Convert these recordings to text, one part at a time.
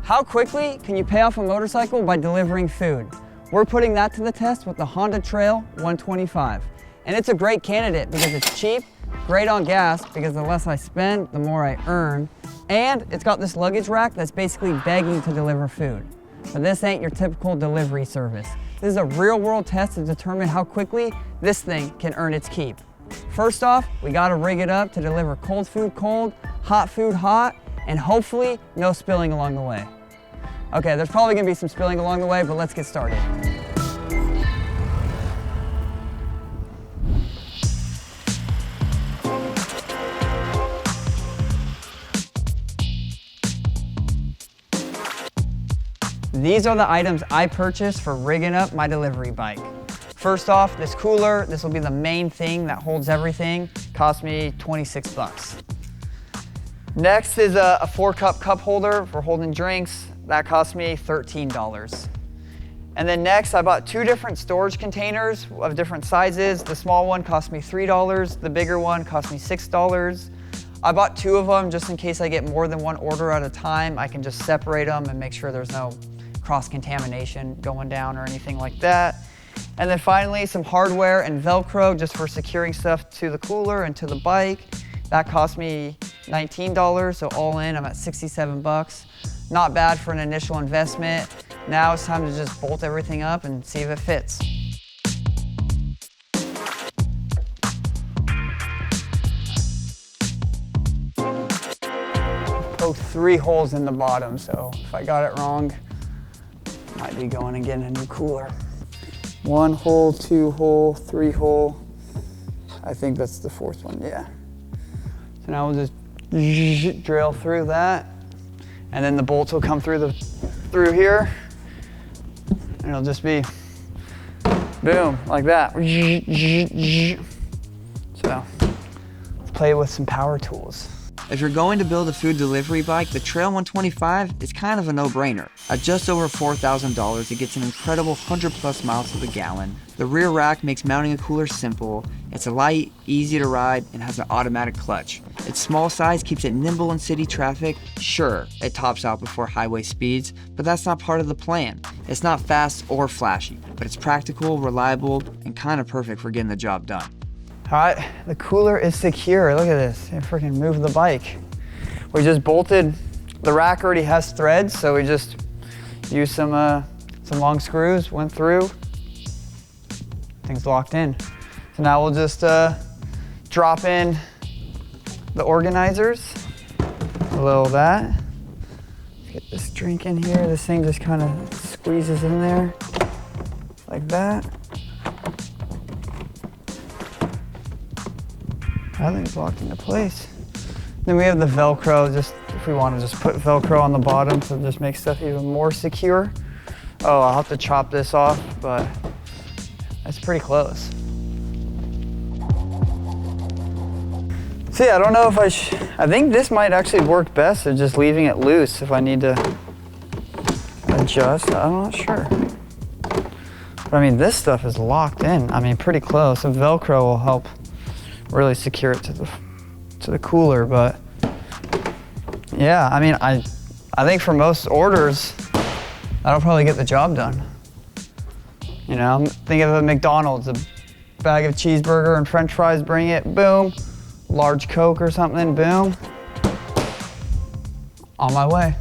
How quickly can you pay off a motorcycle by delivering food? We're putting that to the test with the Honda Trail 125. And it's a great candidate because it's cheap, great on gas because the less I spend, the more I earn. And it's got this luggage rack that's basically begging to deliver food. But this ain't your typical delivery service. This is a real world test to determine how quickly this thing can earn its keep. First off, we gotta rig it up to deliver cold food cold, hot food hot, and hopefully no spilling along the way. Okay, there's probably gonna be some spilling along the way, but let's get started. These are the items I purchased for rigging up my delivery bike. First off, this cooler, this will be the main thing that holds everything, cost me 26 bucks. Next is a 4-cup cup holder for holding drinks. That cost me $13. And then next, I bought 2 different storage containers of different sizes. The small one cost me $3, the bigger one cost me $6. I bought 2 of them just in case I get more than one order at a time. I can just separate them and make sure there's no cross-contamination going down or anything like that. And then finally, some hardware and Velcro just for securing stuff to the cooler and to the bike. That cost me $19, so all in, I'm at 67 bucks. Not bad for an initial investment. Now it's time to just bolt everything up and see if it fits. Poked 3 holes in the bottom, so if I got it wrong, might be going and getting a new cooler. 1 hole, 2 hole, 3 hole. I think that's the 4th one, yeah. So now we'll just drill through that, and then the bolts will come through here, and it'll just be boom, like that. So let's play with some power tools. If you're going to build a food delivery bike, the Trail 125 is kind of a no-brainer. At just over $4,000, it gets an incredible 100+ miles to the gallon. The rear rack makes mounting a cooler simple. It's light, easy to ride, and has an automatic clutch. Its small size keeps it nimble in city traffic. Sure, it tops out before highway speeds, but that's not part of the plan. It's not fast or flashy, but it's practical, reliable, and kind of perfect for getting the job done. All right, the cooler is secure. Look at this, it freaking moved the bike. We just bolted, the rack already has threads, so we just used some long screws, went through, things locked in. So now we'll just drop in the organizers, a little of that. Get this drink in here. This thing just kind of squeezes in there, like that. I think it's locked into place. Then we have the Velcro, just if we want to just put Velcro on the bottom to just make stuff even more secure. Oh, I'll have to chop this off, but that's pretty close. So yeah, I don't know if I think this might actually work best of just leaving it loose if I need to adjust. I'm not sure. But I mean, this stuff is locked in. I mean, pretty close. So Velcro will help really secure it to the cooler, but yeah, I mean, I think for most orders, that'll probably get the job done. You know, think of a McDonald's, a bag of cheeseburger and French fries, bring it, boom. Large Coke or something, boom. On my way.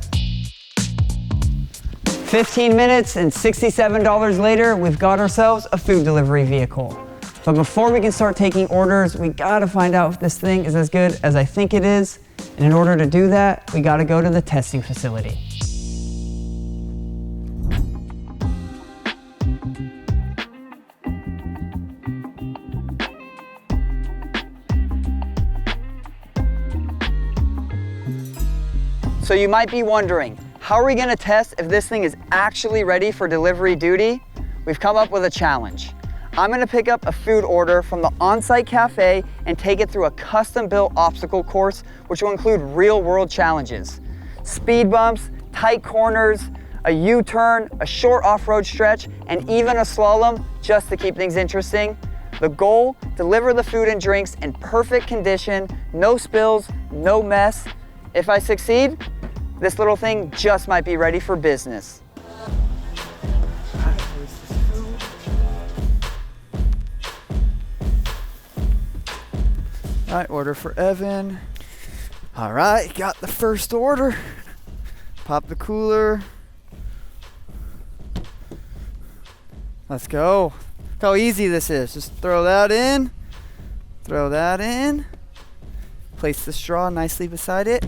15 minutes and $67 later, we've got ourselves a food delivery vehicle. But before we can start taking orders, we gotta find out if this thing is as good as I think it is. And in order to do that, we gotta go to the testing facility. So you might be wondering, how are we gonna test if this thing is actually ready for delivery duty? We've come up with a challenge. I'm gonna pick up a food order from the on-site cafe and take it through a custom-built obstacle course, which will include real-world challenges. Speed bumps, tight corners, a U-turn, a short off-road stretch, and even a slalom, just to keep things interesting. The goal, deliver the food and drinks in perfect condition, no spills, no mess. If I succeed, This little thing just might be ready for business. All right, order for Evan. All right, got the first order. Pop the cooler. Let's go. Look how easy this is. Just throw that in. Throw that in. Place the straw nicely beside it.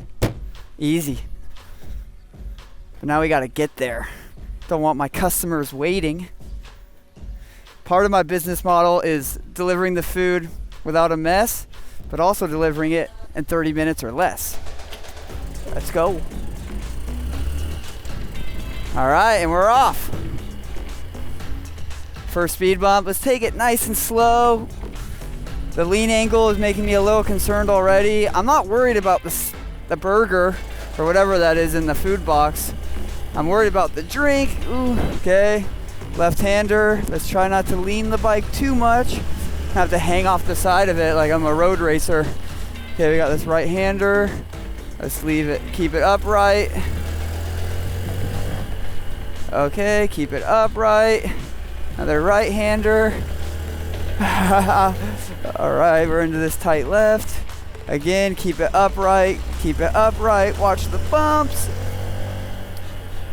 Easy. But now we gotta get there. Don't want my customers waiting. Part of my business model is delivering the food without a mess, but also delivering it in 30 minutes or less. Let's go. All right, and we're off. First speed bump, let's take it nice and slow. The lean angle is making me a little concerned already. I'm not worried about the burger or whatever that is in the food box. I'm worried about the drink. Ooh, okay. Left-hander, let's try not to lean the bike too much. Have to hang off the side of it like I'm a road racer. Okay, we got this right-hander. Let's leave it, keep it upright. Okay, keep it upright. Another right-hander. All right, we're into this tight left. Again, keep it upright, keep it upright. Watch the bumps.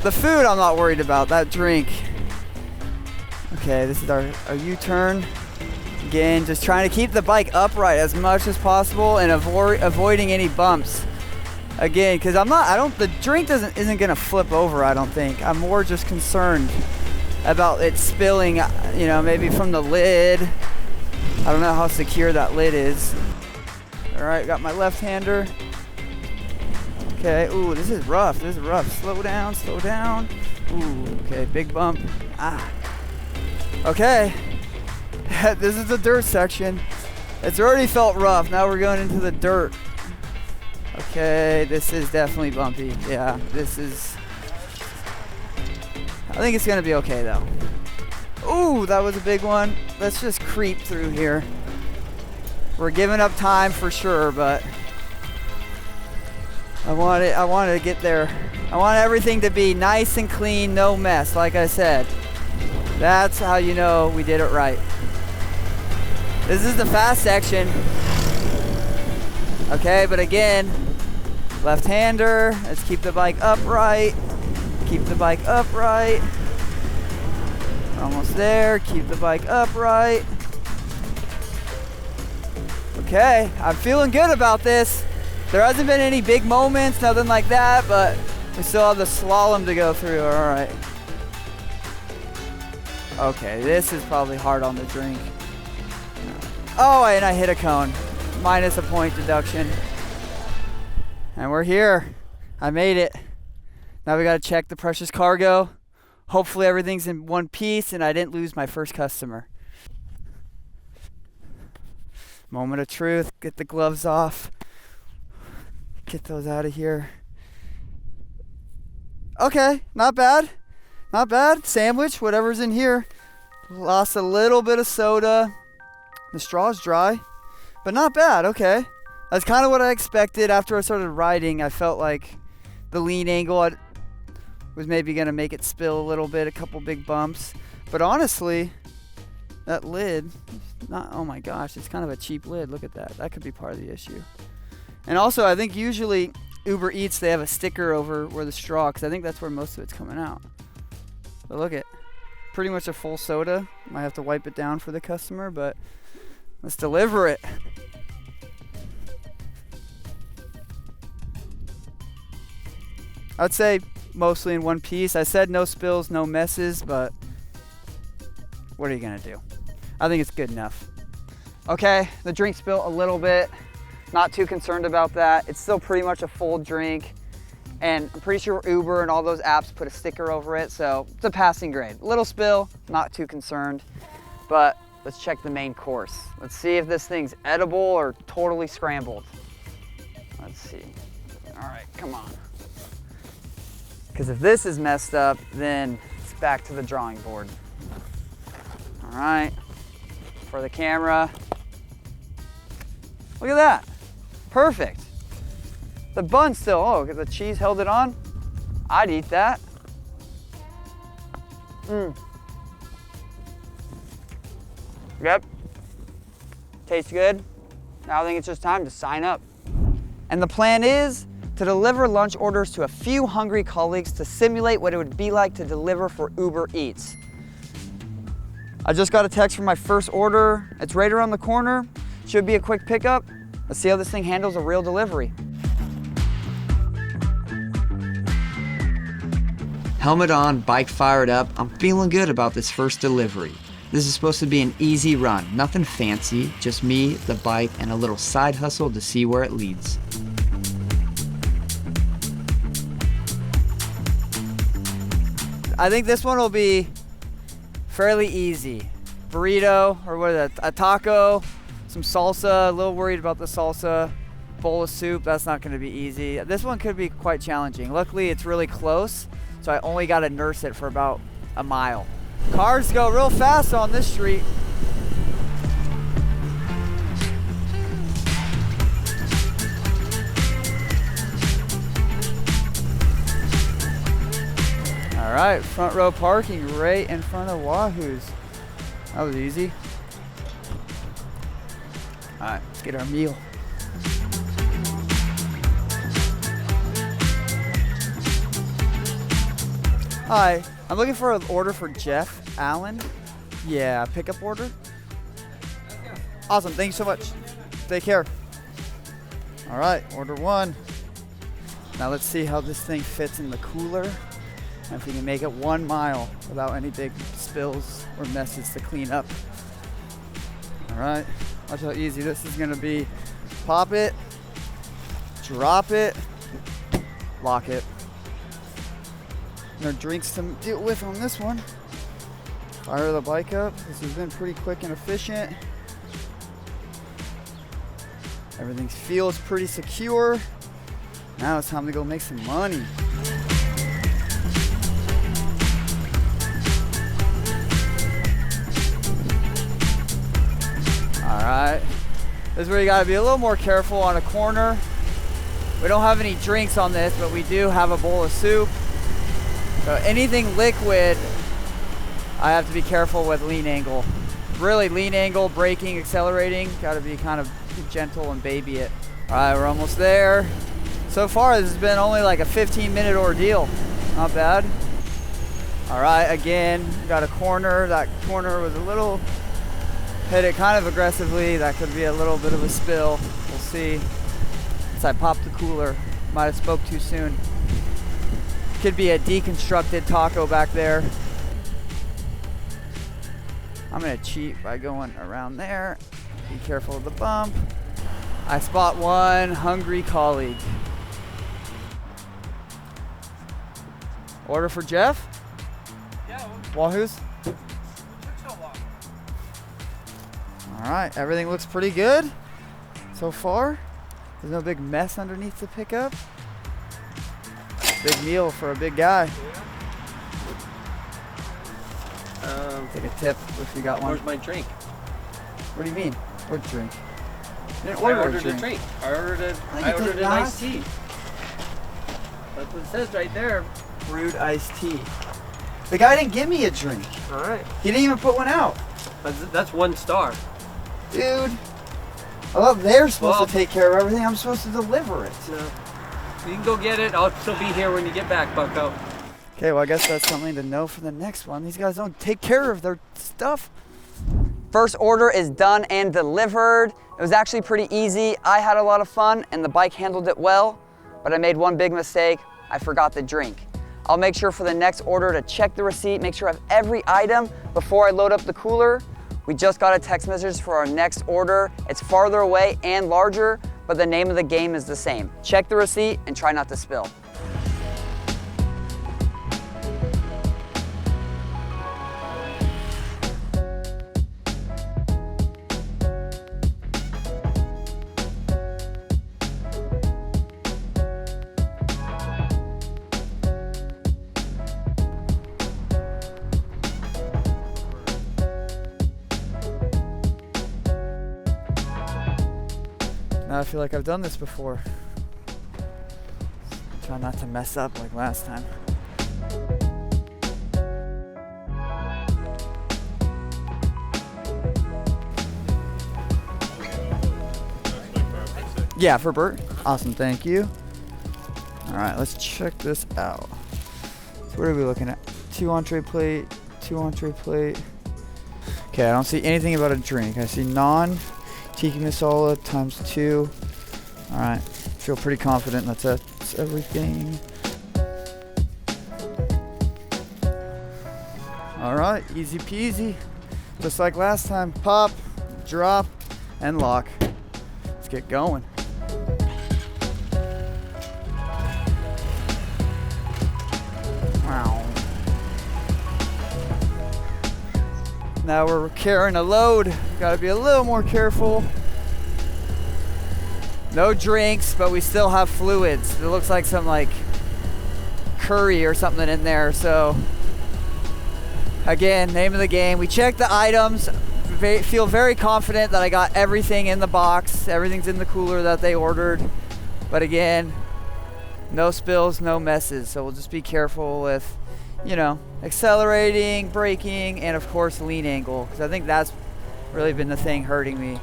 The food I'm not worried about, that drink. Okay, this is our U-turn. Again, just trying to keep the bike upright as much as possible and avoiding any bumps. Again, because the drink isn't gonna flip over, I don't think. I'm more just concerned about it spilling, you know, maybe from the lid. I don't know how secure that lid is. All right, got my left-hander. Okay, ooh, this is rough, Slow down, slow down. Ooh, okay, big bump. Ah. Okay, this is the dirt section. It's already felt rough, now we're going into the dirt. Okay, this is definitely bumpy. Yeah, I think it's gonna be okay though. Ooh, that was a big one. Let's just creep through here. We're giving up time for sure, but I wanted to get there. I want everything to be nice and clean, no mess, like I said. That's how you know we did it right. This is the fast section. Okay, but again, left-hander, let's keep the bike upright. Keep the bike upright. Almost there, keep the bike upright. Okay, I'm feeling good about this. There hasn't been any big moments, nothing like that, but we still have the slalom to go through, all right. Okay, this is probably hard on the drink. Oh, and I hit a cone. Minus a point deduction. And we're here. I made it. Now we gotta check the precious cargo. Hopefully everything's in one piece and I didn't lose my first customer. Moment of truth. Get the gloves off. Get those out of here. Okay, not bad. Not bad. Sandwich, whatever's in here. Lost a little bit of soda. The straw's dry, but not bad. Okay. That's kind of what I expected. After I started riding, I felt like the lean angle was maybe going to make it spill a little bit, a couple big bumps. But honestly, that lid, oh my gosh, it's kind of a cheap lid. Look at that. That could be part of the issue. And also, I think usually Uber Eats, they have a sticker over where the straw, because I think that's where most of it's coming out. But look at, pretty much a full soda. Might have to wipe it down for the customer, but let's deliver it. I'd say mostly in one piece. I said no spills, no messes, but what are you gonna do? I think it's good enough. Okay, the drink spilled a little bit. Not too concerned about that. It's still pretty much a full drink. And I'm pretty sure Uber and all those apps put a sticker over it, so it's a passing grade. Little spill, not too concerned. But let's check the main course. Let's see if this thing's edible or totally scrambled. Let's see. All right, come on. Because if this is messed up, then it's back to the drawing board. All right, for the camera. Look at that, perfect. The bun still, oh, the cheese held it on. I'd eat that. Yep. Tastes good. Now I think it's just time to sign up. And the plan is to deliver lunch orders to a few hungry colleagues to simulate what it would be like to deliver for Uber Eats. I just got a text for my first order. It's right around the corner. Should be a quick pickup. Let's see how this thing handles a real delivery. Helmet on, bike fired up. I'm feeling good about this first delivery. This is supposed to be an easy run, nothing fancy, just me, the bike, and a little side hustle to see where it leads. I think this one will be fairly easy. Burrito, or what is that, a taco, some salsa, a little worried about the salsa, bowl of soup, that's not gonna be easy. This one could be quite challenging. Luckily, it's really close, so I only gotta nurse it for about a mile. Cars go real fast on this street. All right, front row parking right in front of Wahoo's. That was easy. All right, let's get our meal. Hi, I'm looking for an order for Jeff Allen. Yeah, pickup order. Awesome, thank you so much. Take care. All right, order one. Now let's see how this thing fits in the cooler and if we can make it 1 mile without any big spills or messes to clean up. All right, watch how easy this is gonna be. Pop it, drop it, lock it. No drinks to deal with on this one. Fire the bike up. This has been pretty quick and efficient. Everything feels pretty secure. Now it's time to go make some money. All right, this is where you gotta be a little more careful on a corner. We don't have any drinks on this, but we do have a bowl of soup. So anything liquid, I have to be careful with lean angle. Really lean angle, braking, accelerating, gotta be kind of gentle and baby it. All right, we're almost there. So far, this has been only like a 15-minute ordeal. Not bad. All right, again, got a corner. That corner was a little, hit it kind of aggressively. That could be a little bit of a spill. We'll see. As I popped the cooler, might have spoke too soon. Could be a deconstructed taco back there. I'm gonna cheat by going around there. Be careful of the bump. I spot one hungry colleague. Order for Jeff? Yeah. Wahoo's? All right, everything looks pretty good so far. There's no big mess underneath to pick up. Big meal for a big guy. Take a tip if you got one. Where's my drink? What do you mean? What drink? You didn't I order ordered a drink. I ordered an iced tea. That's what it says right there. Brewed iced tea. The guy didn't give me a drink. All right. He didn't even put one out. That's 1 star. Dude. I thought they're supposed to take care of everything. I'm supposed to deliver it. No. You can go get it. I'll still be here when you get back, bucko. Okay, well, I guess that's something to know for the next one. These guys don't take care of their stuff. First order is done and delivered. It was actually pretty easy. I had a lot of fun and the bike handled it well, but I made one big mistake. I forgot the drink. I'll make sure for the next order to check the receipt, make sure I have every item before I load up the cooler. We just got a text message for our next order. It's farther away and larger, but the name of the game is the same. Check the receipt and try not to spill. Now I feel like I've done this before. Try not to mess up like last time. Yeah, for Bert. Awesome, thank you. All right, let's check this out. So what are we looking at? 2 entree plate, 2 entree plate. Okay, I don't see anything about a drink. I see naan, tiki masala times 2. All right, feel pretty confident that's everything. All right, easy peasy. Just like last time, pop, drop, and lock. Let's get going. Wow. Now we're carrying a load. Gotta be a little more careful. No drinks, but we still have fluids. It looks like some like curry or something in there. So again, name of the game. We checked the items. Feel very confident that I got everything in the box. Everything's in the cooler that they ordered. But again, no spills, no messes. So we'll just be careful with, accelerating, braking, and of course lean angle, because I think that's really been the thing hurting me.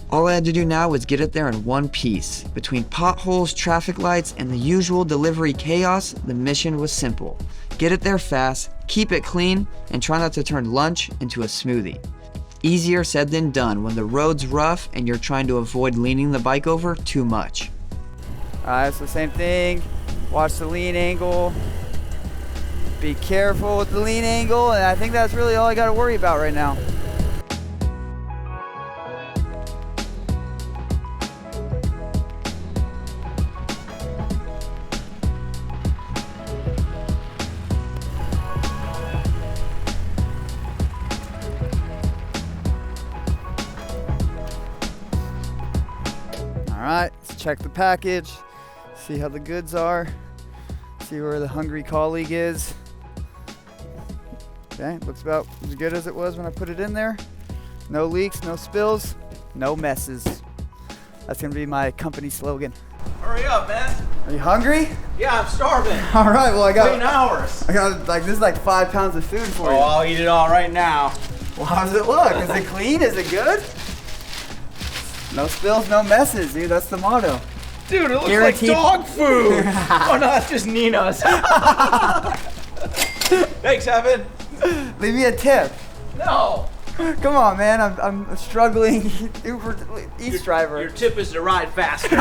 All I had to do now was get it there in one piece. Between potholes, traffic lights, and the usual delivery chaos, the mission was simple. Get it there fast, keep it clean, and try not to turn lunch into a smoothie. Easier said than done when the road's rough and you're trying to avoid leaning the bike over too much. Alright, so same thing. Watch the lean angle. Be careful with the lean angle, and I think that's really all I got to worry about right now. Alright, let's check the package, see how the goods are, see where the hungry colleague is. Okay, looks about as good as it was when I put it in there. No leaks, no spills, no messes. That's gonna be my company slogan. Hurry up, man. Are you hungry? Yeah, I'm starving. All right, well I got hours. this is like 5 pounds of food for you. I'll eat it all right now. Well, how does it look? Is it clean? Is it good? No spills, no messes, dude. That's the motto. Dude, it looks Guaranteed. like dog food. Oh no, that's just Nina's. Thanks, Evan. Leave me a tip. No. Come on, man. I'm a struggling Uber Eats driver. Your tip is to ride faster.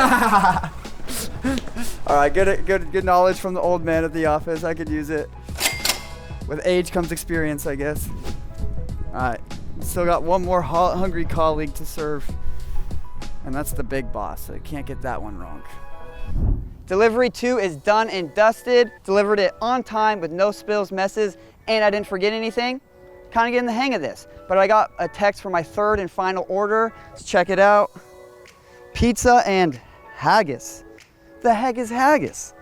All right, good knowledge from the old man at the office. I could use it. With age comes experience, I guess. All right, still got one more hungry colleague to serve, and that's the big boss, so you can't get that one wrong. Delivery 2 is done and dusted. Delivered it on time with no spills, messes, and I didn't forget anything. Kind of getting the hang of this. But I got a text for my 3rd and final order. Let's check it out. Pizza and haggis. The heck is haggis?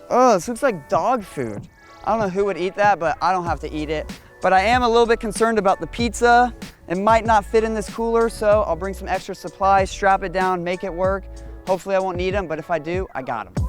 Oh, this looks like dog food. I don't know who would eat that, but I don't have to eat it. But I am a little bit concerned about the pizza. It might not fit in this cooler, so I'll bring some extra supplies, strap it down, make it work. Hopefully I won't need them, but if I do, I got them.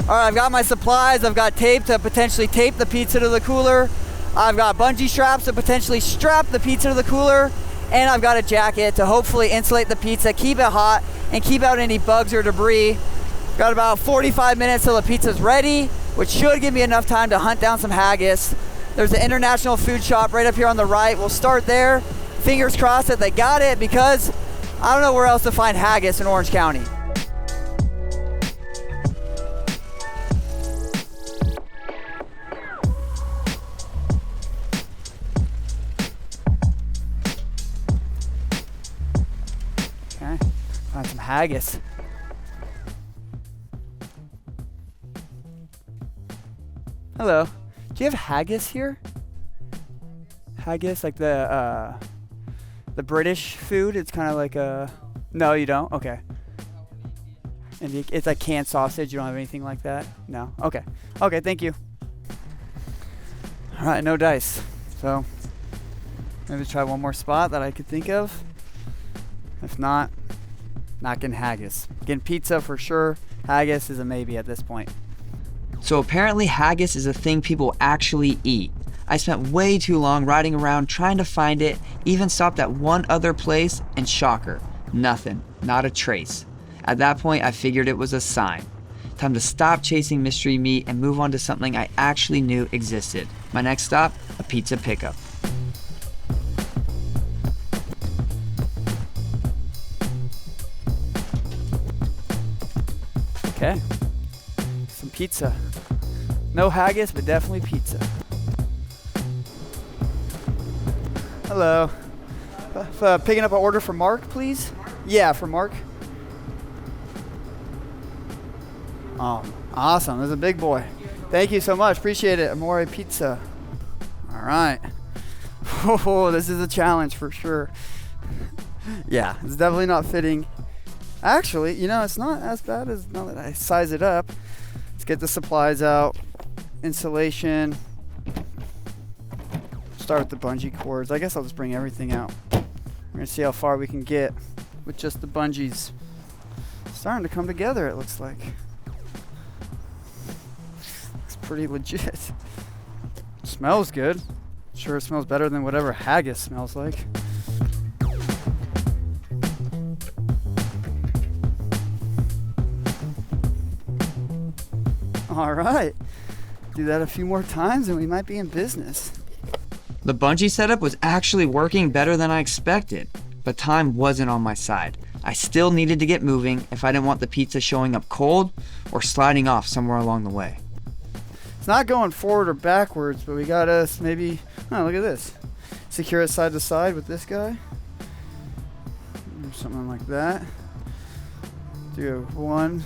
All right, I've got my supplies. I've got tape to potentially tape the pizza to the cooler. I've got bungee straps to potentially strap the pizza to the cooler. And I've got a jacket to hopefully insulate the pizza, keep it hot, and keep out any bugs or debris. Got about 45 minutes till the pizza's ready, which should give me enough time to hunt down some haggis. There's an international food shop right up here on the right. We'll start there. Fingers crossed that they got it, because I don't know where else to find haggis in Orange County. Find some haggis. Hello. Do you have haggis here? Haggis, like the British food? It's kind of like a... No, you don't? Okay. And it's like canned sausage. You don't have anything like that? No? Okay. Okay, thank you. All right, no dice. So maybe try one more spot that I could think of. If not getting haggis. Getting pizza for sure. Haggis is a maybe at this point. So apparently haggis is a thing people actually eat. I spent way too long riding around trying to find it, even stopped at one other place, and shocker, nothing, not a trace. At that point, I figured it was a sign. Time to stop chasing mystery meat and move on to something I actually knew existed. My next stop, a pizza pickup. Okay. Some pizza. No haggis, but definitely pizza. Hello. Picking up an order for Mark, please? Yeah, for Mark. Oh, awesome. There's a big boy. Thank you so much. Appreciate it. Amore pizza. All right. Oh, this is a challenge for sure. Yeah, it's definitely not fitting. Actually, you know, it's not as bad as now that I size it up. Let's get the supplies out. Insulation. Start with the bungee cords. I guess I'll just bring everything out. We're gonna see how far we can get with just the bungees. It's starting to come together, it looks like. It's pretty legit. Smells good. Sure, it smells better than whatever haggis smells like. All right. Do that a few more times and we might be in business. The bungee setup was actually working better than I expected, but time wasn't on my side. I still needed to get moving if I didn't want the pizza showing up cold or sliding off somewhere along the way. It's not going forward or backwards, but we got us maybe, oh, look at this. Secure it side to side with this guy. Something like that. Do one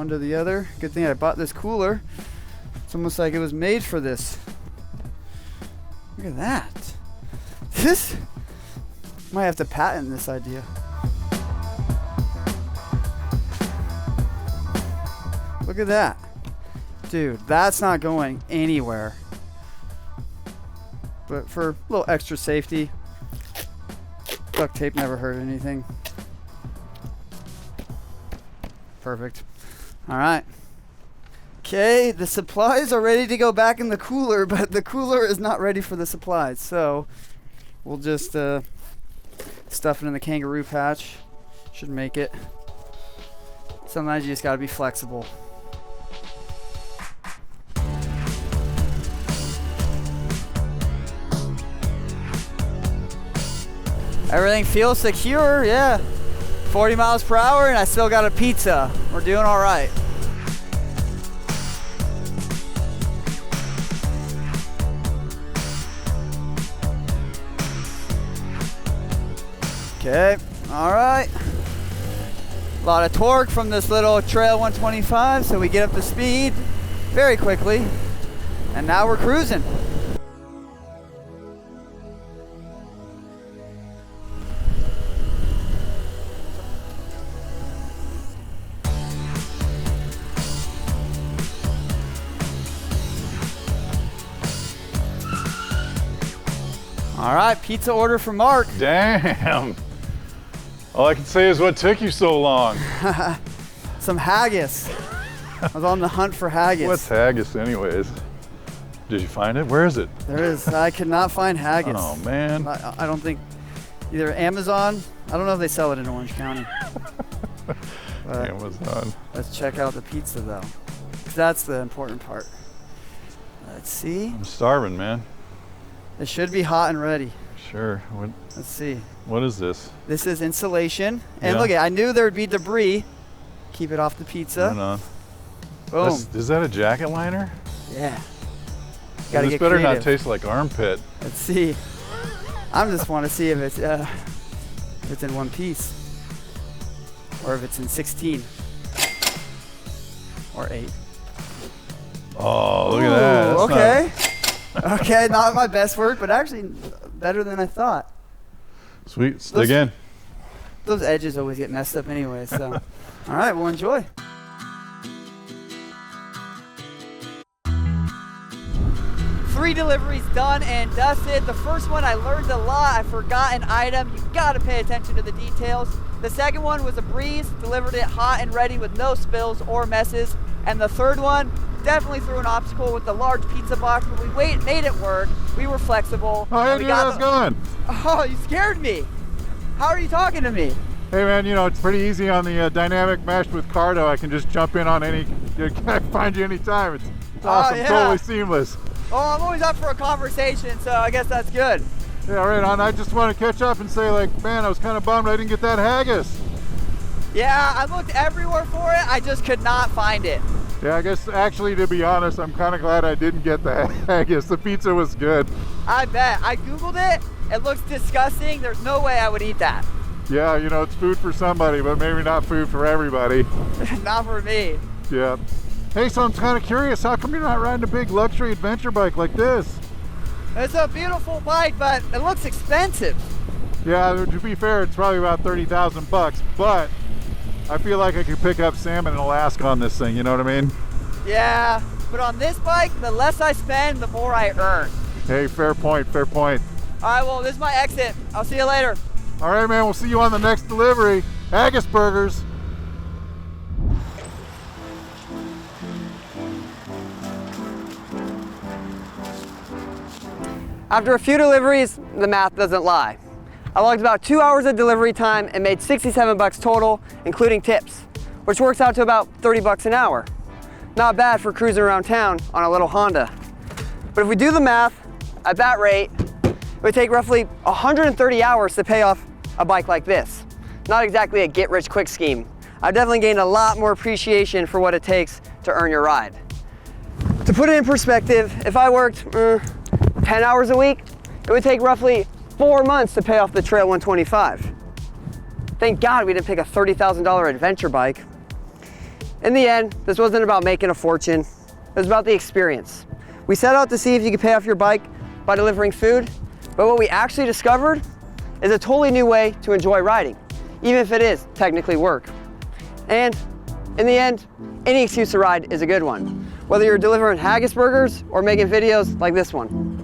to the other. Good thing I bought this cooler. It's almost like it was made for this. Look at that. This might have to patent this idea. Look at that. Dude, that's not going anywhere. But for a little extra safety, duct tape never hurt anything. Perfect. All right. Okay, the supplies are ready to go back in the cooler, but the cooler is not ready for the supplies. So we'll just stuff it in the kangaroo patch. Should make it. Sometimes you just gotta be flexible. Everything feels secure, yeah. 40 miles per hour and I still got a pizza. We're doing all right. Okay, all right. A lot of torque from this little Trail 125, so we get up to speed very quickly. And now we're cruising. All right, pizza order for Mark. Damn. All I can say is what took you so long? Some haggis. I was on the hunt for haggis. What's haggis anyways? Did you find it? Where is it? There is. I could not find haggis. Oh man. I don't think either Amazon. I don't know if they sell it in Orange County. Amazon. Let's check out the pizza though. 'Cause that's the important part. Let's see. I'm starving, man. It should be hot and ready. Sure. What? Let's see. What is this? This is insulation. And Yeah. look, I knew there would be debris. Keep it off the pizza. Hold on. Boom. Is that a jacket liner? Yeah. Gotta This get better creative. not taste like armpit. Let's see. I just want to see if it's in one piece, or if it's in 16 or 8. Oh, look at that. That's okay. Okay, not my best work, but actually better than I thought. Sweet. Again. Those edges always get messed up anyway, so. All right, well, enjoy. Three deliveries done and dusted. The first one, I learned a lot. I forgot an item. You gotta pay attention to the details. The second one was a breeze, delivered it hot and ready with no spills or messes. And the third one, definitely threw an obstacle with the large pizza box, but we made it work. We were flexible. Oh, hey, dude, how's it going? Oh, you scared me. How are you talking to me? Hey man, you know, it's pretty easy on the dynamic mesh with Cardo. I can just jump in on any, I find you anytime. It's awesome, yeah. Totally seamless. Oh, I'm always up for a conversation, so I guess that's good. Yeah, right on. I just want to catch up and say, like, man, I was kind of bummed I didn't get that haggis. Yeah, I looked everywhere for it. I just could not find it. Yeah, I guess actually, to be honest, I'm kind of glad I didn't get the haggis. The pizza was good. I bet. I Googled it. It looks disgusting. There's no way I would eat that. Yeah, you know, it's food for somebody, but maybe not food for everybody. Not for me. Yeah. Hey, so I'm kind of curious, how come you're not riding a big luxury adventure bike like this? It's a beautiful bike, but it looks expensive. Yeah, to be fair, it's probably about 30,000 bucks, but I feel like I could pick up salmon in Alaska on this thing, you know what I mean? Yeah, but on this bike, the less I spend, the more I earn. Hey, fair point, fair point. All right, well, this is my exit. I'll see you later. All right, man, we'll see you on the next delivery. Haggis burgers. After a few deliveries, the math doesn't lie. I logged about 2 hours of delivery time and made 67 bucks total, including tips, which works out to about 30 bucks an hour. Not bad for cruising around town on a little Honda. But if we do the math, at that rate, it would take roughly 130 hours to pay off a bike like this. Not exactly a get-rich-quick scheme. I've definitely gained a lot more appreciation for what it takes to earn your ride. To put it in perspective, if I worked 10 hours a week, it would take roughly 4 months to pay off the Trail 125. Thank God we didn't pick a $30,000 adventure bike. In the end, this wasn't about making a fortune. It was about the experience. We set out to see if you could pay off your bike by delivering food, but what we actually discovered is a totally new way to enjoy riding, even if it is technically work. And in the end, any excuse to ride is a good one, whether you're delivering haggis burgers or making videos like this one.